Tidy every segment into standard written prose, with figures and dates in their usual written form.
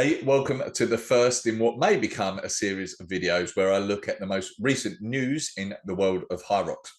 Hey, welcome to the first in what may become a series of videos where I look at the most recent news in the world of HYROX.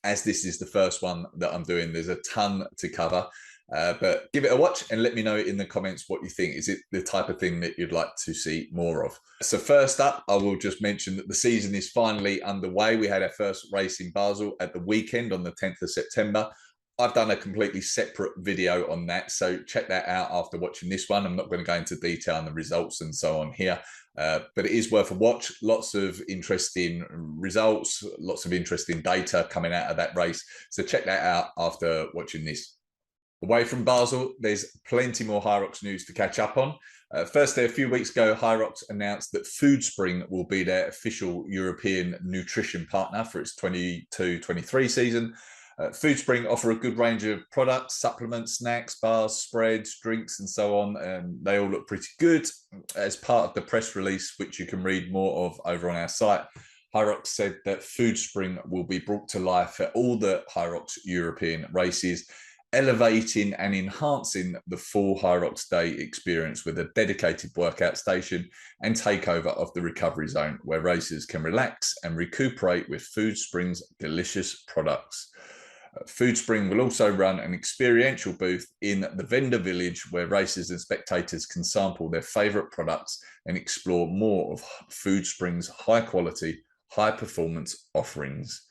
As this is the first one that I'm doing, there's a ton to cover, but give it a watch and let me know in the comments what you think. Is it the type of thing that you'd like to see more of? So first up, I will just mention that the season is finally underway. We had our first race in Basel at the weekend on the 10th of September. I've done a completely separate video on that, so check that out after watching this one. I'm not going to go into detail on the results and so on here, but it is worth a watch. Lots of interesting results, lots of interesting data coming out of that race. So check that out after watching this. Away from Basel, there's plenty more HYROX news to catch up on. Firstly, a few weeks ago, HYROX announced that foodspring will be their official European nutrition partner for its 22-23 season. foodspring offer a good range of products, supplements, snacks, bars, spreads, drinks, and so on. And they all look pretty good. As part of the press release, which you can read more of over on our site, HYROX said that foodspring will be brought to life at all the HYROX European races, elevating and enhancing the full HYROX day experience with a dedicated workout station and takeover of the recovery zone where racers can relax and recuperate with foodspring's delicious products. foodspring will also run an experiential booth in the vendor village where racers and spectators can sample their favorite products and explore more of foodspring's high quality, high performance offerings.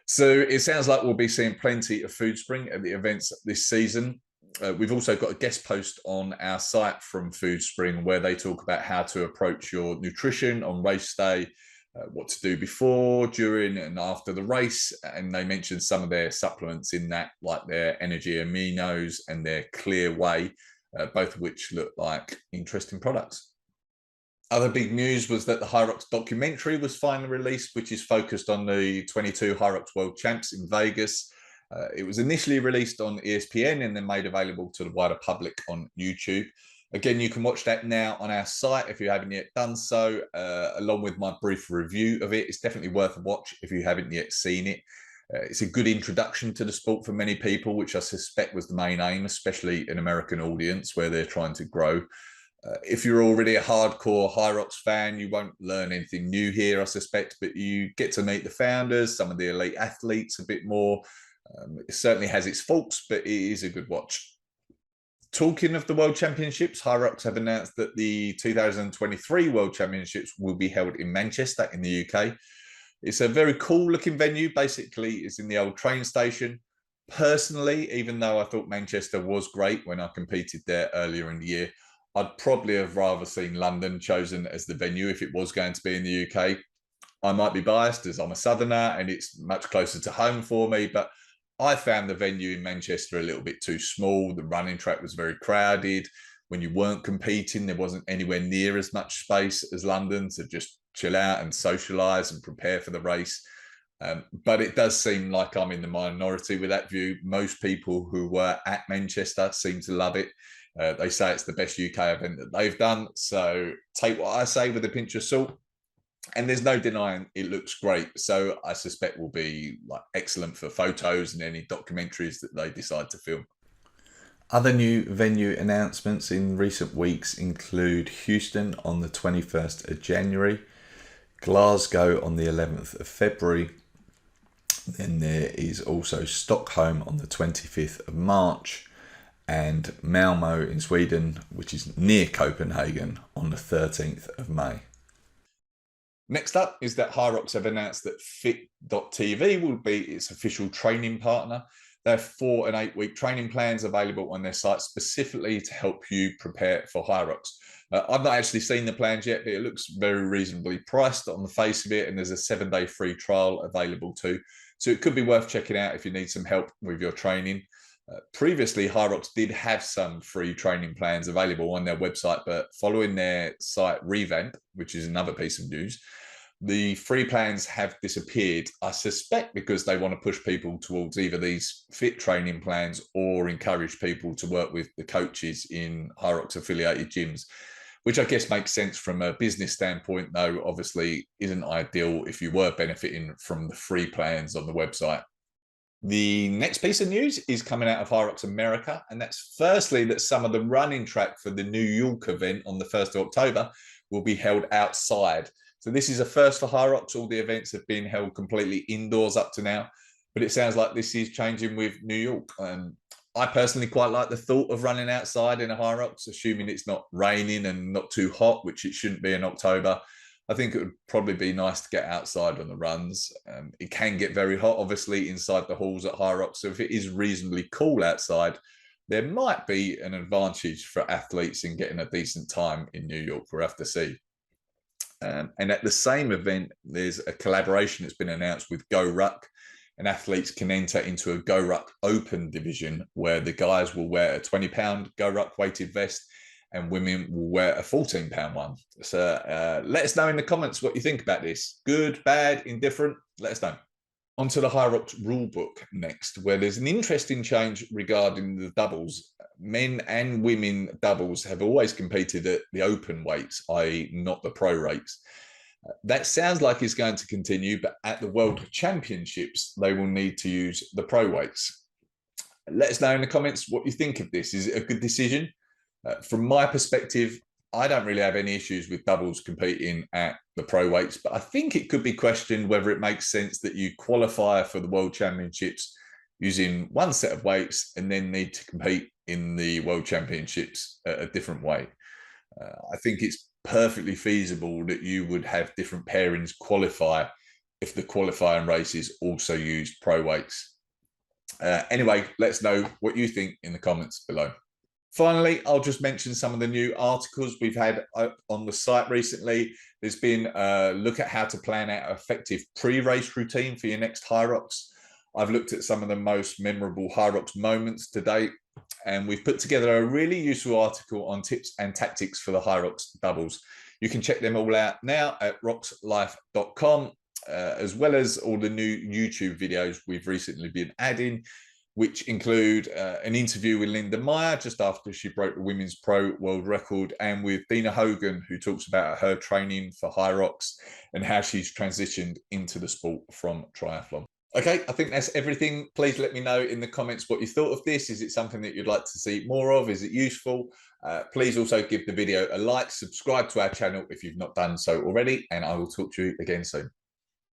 So it sounds like we'll be seeing plenty of foodspring at the events this season. We've also got a guest post on our site from foodspring where they talk about how to approach your nutrition on race day, what to do before, during, and after the race. And they mentioned some of their supplements in that, like their energy aminos and their clear whey, both of which look like interesting products. Other big news was that the HYROX documentary was finally released, which is focused on the 22 HYROX World Champs in Vegas. It was initially released on ESPN and then made available to the wider public on YouTube. Again, you can watch that now on our site if you haven't yet done so, along with my brief review of it. It's definitely worth a watch if you haven't yet seen it. It's a good introduction to the sport for many people, which I suspect was the main aim, especially an American audience where they're trying to grow. If you're already a hardcore HYROX fan, you won't learn anything new here, I suspect, but you get to meet the founders, some of the elite athletes a bit more. It certainly has its faults, but it is a good watch. Talking of the World Championships, HYROX have announced that the 2023 World Championships will be held in Manchester in the UK. It's a very cool looking venue. Basically, it's in the old train station. Personally, even though I thought Manchester was great when I competed there earlier in the year, I'd probably have rather seen London chosen as the venue if it was going to be in the UK. I might be biased as I'm a southerner and it's much closer to home for me, but I found the venue in Manchester a little bit too small. The running track was very crowded. When you weren't competing, there wasn't anywhere near as much space as London to just chill out and socialise and prepare for the race. But it does seem like I'm in the minority with that view. Most people who were at Manchester seem to love it. They say it's the best UK event that they've done. So take what I say with a pinch of salt. And there's no denying it looks great. So I suspect will be like excellent for photos and any documentaries that they decide to film. Other new venue announcements in recent weeks include Houston on the 21st of January, Glasgow on the 11th of February. Then there is also Stockholm on the 25th of March and Malmo in Sweden, which is near Copenhagen, on the 13th of May. Next up is that HYROX have announced that FiiT.tv will be its official training partner. They have 4 and 8 week training plans available on their site specifically to help you prepare for HYROX. I've not actually seen the plans yet, but it looks very reasonably priced on the face of it, and there's a 7-day free trial available too. So it could be worth checking out if you need some help with your training. Previously, HYROX did have some free training plans available on their website, but following their site revamp, which is another piece of news, the free plans have disappeared. I suspect because they want to push people towards either these FiiT training plans or encourage people to work with the coaches in HYROX affiliated gyms, which I guess makes sense from a business standpoint, though obviously isn't ideal if you were benefiting from the free plans on the website. The next piece of news is coming out of HYROX America, and that's firstly that some of the running track for the New York event on the 1st of October will be held outside. So this is a first for HYROX. All the events have been held completely indoors up to now, but it sounds like this is changing with New York. I personally quite like the thought of running outside in a HYROX, assuming it's not raining and not too hot, which it shouldn't be in October. I think it would probably be nice to get outside on the runs. It can get very hot, obviously, inside the halls at HYROX. So if it is reasonably cool outside, there might be an advantage for athletes in getting a decent time in New York. We'll have to see. And at the same event, there's a collaboration that's been announced with HYROX, and athletes can enter into a HYROX Open division where the guys will wear a 20-pound HYROX weighted vest and women will wear a 14-pound one. So let us know in the comments what you think about this. Good, bad, indifferent? Let us know. On to the HYROX rulebook next, where there's an interesting change regarding the doubles. Men and women doubles have always competed at the open weights, i.e. not the pro rates. That sounds like it's going to continue, but at the World Championships, they will need to use the pro weights. Let us know in the comments what you think of this. Is it a good decision? From my perspective, I don't really have any issues with doubles competing at the pro weights, but I think it could be questioned whether it makes sense that you qualify for the World Championships using one set of weights and then need to compete in the World Championships at a different weight. I think it's perfectly feasible that you would have different pairings qualify if the qualifying races also used pro weights. Anyway, let us know what you think in the comments below. Finally, I'll just mention some of the new articles we've had on the site recently. There's been a look at how to plan out an effective pre-race routine for your next HYROX. I've looked at some of the most memorable HYROX moments to date, and we've put together a really useful article on tips and tactics for the HYROX doubles. You can check them all out now at roxlife.com, as well as all the new YouTube videos we've recently been adding, which include an interview with Linda Meyer just after she broke the women's pro world record, and with Dina Hogan, who talks about her training for HYROX and how she's transitioned into the sport from triathlon. Okay, I think that's everything. Please let me know in the comments what you thought of this. Is it something that you'd like to see more of? Is it useful? Please also give the video a like, subscribe to our channel if you've not done so already, and I will talk to you again soon.